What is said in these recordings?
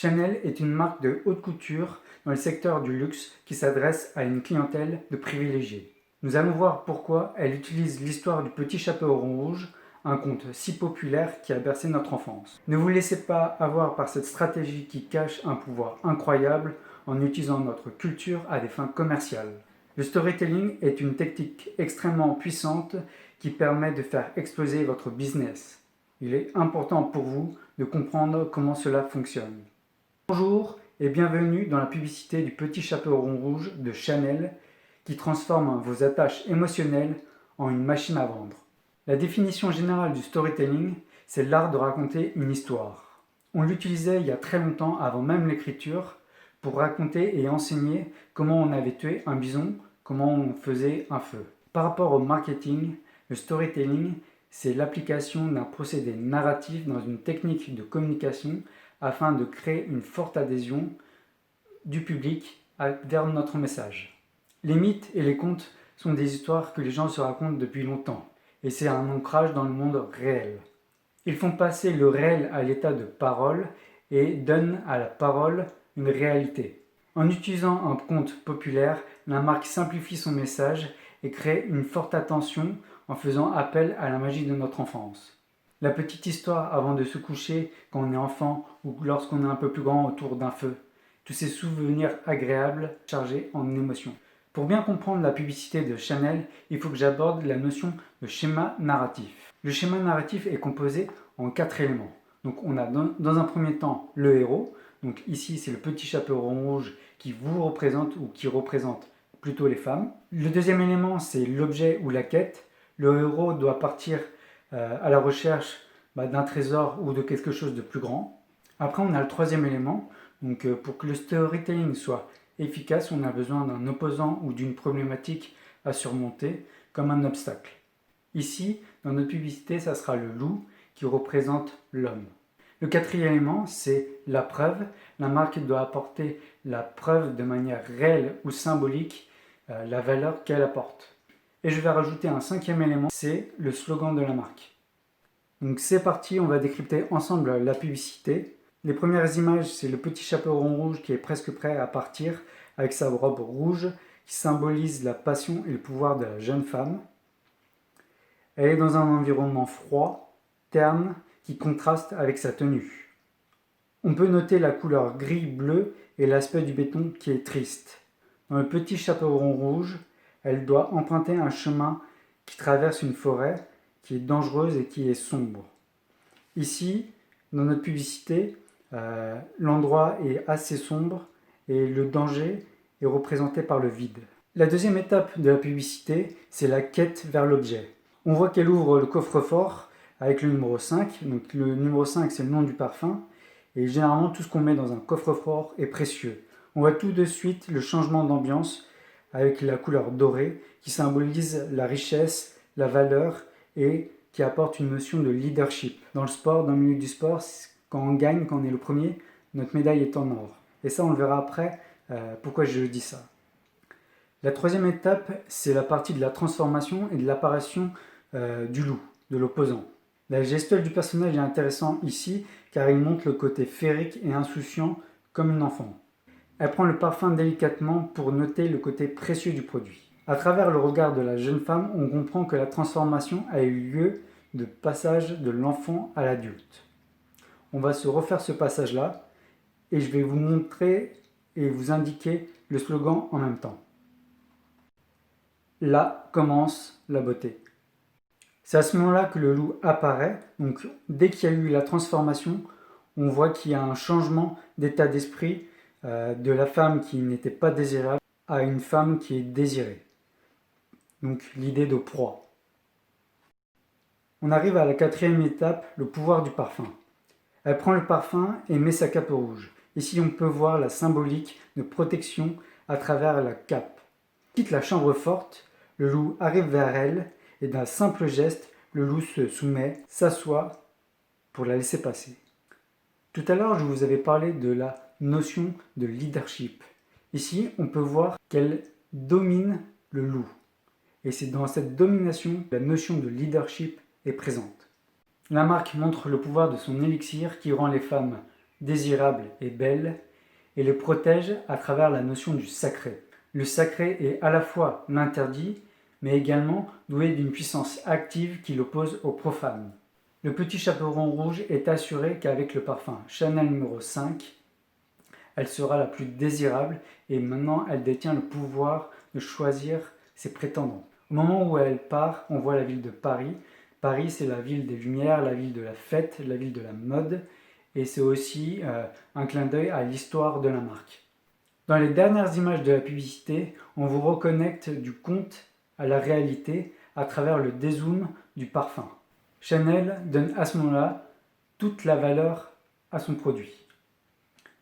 Chanel est une marque de haute couture dans le secteur du luxe qui s'adresse à une clientèle de privilégiés. Nous allons voir pourquoi elle utilise l'histoire du petit chapeau rond rouge, un conte si populaire qui a bercé notre enfance. Ne vous laissez pas avoir par cette stratégie qui cache un pouvoir incroyable en utilisant notre culture à des fins commerciales. Le storytelling est une technique extrêmement puissante qui permet de faire exploser votre business. Il est important pour vous de comprendre comment cela fonctionne. Bonjour et bienvenue dans la publicité du petit chapeau rond rouge de Chanel qui transforme vos attaches émotionnelles en une machine à vendre. La définition générale du storytelling, c'est l'art de raconter une histoire. On l'utilisait il y a très longtemps avant même l'écriture pour raconter et enseigner comment on avait tué un bison, comment on faisait un feu. Par rapport au marketing, le storytelling, c'est l'application d'un procédé narratif dans une technique de communication afin de créer une forte adhésion du public vers notre message. Les mythes et les contes sont des histoires que les gens se racontent depuis longtemps, et c'est un ancrage dans le monde réel. Ils font passer le réel à l'état de parole et donnent à la parole une réalité. En utilisant un conte populaire, la marque simplifie son message et crée une forte attention en faisant appel à la magie de notre enfance. La petite histoire avant de se coucher quand on est enfant ou lorsqu'on est un peu plus grand autour d'un feu. Tous ces souvenirs agréables chargés en émotions. Pour bien comprendre la publicité de Chanel, il faut que j'aborde la notion de schéma narratif. Le schéma narratif est composé en 4 éléments. Donc on a dans un premier temps le héros. Donc ici c'est le petit chapeau rond rouge qui vous représente ou qui représente plutôt les femmes. Le deuxième élément c'est l'objet ou la quête. Le héros doit partir à la recherche d'un trésor ou de quelque chose de plus grand. Après on a le troisième élément. Donc pour que le storytelling soit efficace, on a besoin d'un opposant ou d'une problématique à surmonter, comme un obstacle. Ici, dans notre publicité, ça sera le loup qui représente l'homme. Le quatrième élément, c'est la preuve. La marque doit apporter la preuve de manière réelle ou symbolique, la valeur qu'elle apporte. Et je vais rajouter un cinquième élément, c'est le slogan de la marque. Donc c'est parti, on va décrypter ensemble la publicité. Les premières images, c'est le petit chapeau rond rouge qui est presque prêt à partir avec sa robe rouge qui symbolise la passion et le pouvoir de la jeune femme. Elle est dans un environnement froid, terne, qui contraste avec sa tenue. On peut noter la couleur gris-bleu et l'aspect du béton qui est triste. Dans le petit chapeau rond rouge, elle doit emprunter un chemin qui traverse une forêt qui est dangereuse et qui est sombre. Ici, dans notre publicité, l'endroit est assez sombre et le danger est représenté par le vide. La deuxième étape de la publicité, c'est la quête vers l'objet. On voit qu'elle ouvre le coffre-fort avec le numéro 5. Donc le numéro 5, c'est le nom du parfum. Et généralement, tout ce qu'on met dans un coffre-fort est précieux. On voit tout de suite le changement d'ambiance avec la couleur dorée qui symbolise la richesse, la valeur et qui apporte une notion de leadership. Dans le sport, dans le milieu du sport, quand on gagne, quand on est le premier, notre médaille est en or. Et ça, on le verra après, pourquoi je dis ça. La troisième étape, c'est la partie de la transformation et de l'apparition du loup, de l'opposant. La gestuelle du personnage est intéressante ici, car il montre le côté féerique et insouciant comme une enfant. Elle prend le parfum délicatement pour noter le côté précieux du produit. À travers le regard de la jeune femme, on comprend que la transformation a eu lieu de passage de l'enfant à l'adulte. On va se refaire ce passage-là et je vais vous montrer et vous indiquer le slogan en même temps. Là commence la beauté. C'est à ce moment-là que le loup apparaît. Donc dès qu'il y a eu la transformation, on voit qu'il y a un changement d'état d'esprit de la femme qui n'était pas désirable à une femme qui est désirée. Donc l'idée de proie. On arrive à la quatrième étape, le pouvoir du parfum. Elle prend le parfum et met sa cape rouge. Ici, on peut voir la symbolique de protection à travers la cape. Quitte la chambre forte, le loup arrive vers elle et d'un simple geste, le loup se soumet, s'assoit pour la laisser passer. Tout à l'heure, je vous avais parlé de la notion de leadership. Ici, on peut voir qu'elle domine le loup. Et c'est dans cette domination que la notion de leadership est présente. La marque montre le pouvoir de son élixir qui rend les femmes désirable et belle, et les protège à travers la notion du sacré. Le sacré est à la fois l'interdit, mais également doué d'une puissance active qui l'oppose au profane. Le petit chaperon rouge est assuré qu'avec le parfum Chanel numéro 5, elle sera la plus désirable et maintenant elle détient le pouvoir de choisir ses prétendants. Au moment où elle part, on voit la ville de Paris. Paris, c'est la ville des lumières, la ville de la fête, la ville de la mode, et c'est aussi un clin d'œil à l'histoire de la marque. Dans les dernières images de la publicité, on vous reconnecte du conte à la réalité à travers le dézoom du parfum. Chanel donne à ce moment-là toute la valeur à son produit.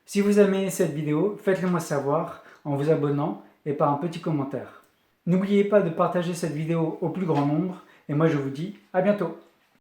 Si vous aimez cette vidéo, faites-le moi savoir en vous abonnant et par un petit commentaire. N'oubliez pas de partager cette vidéo au plus grand nombre et moi je vous dis à bientôt.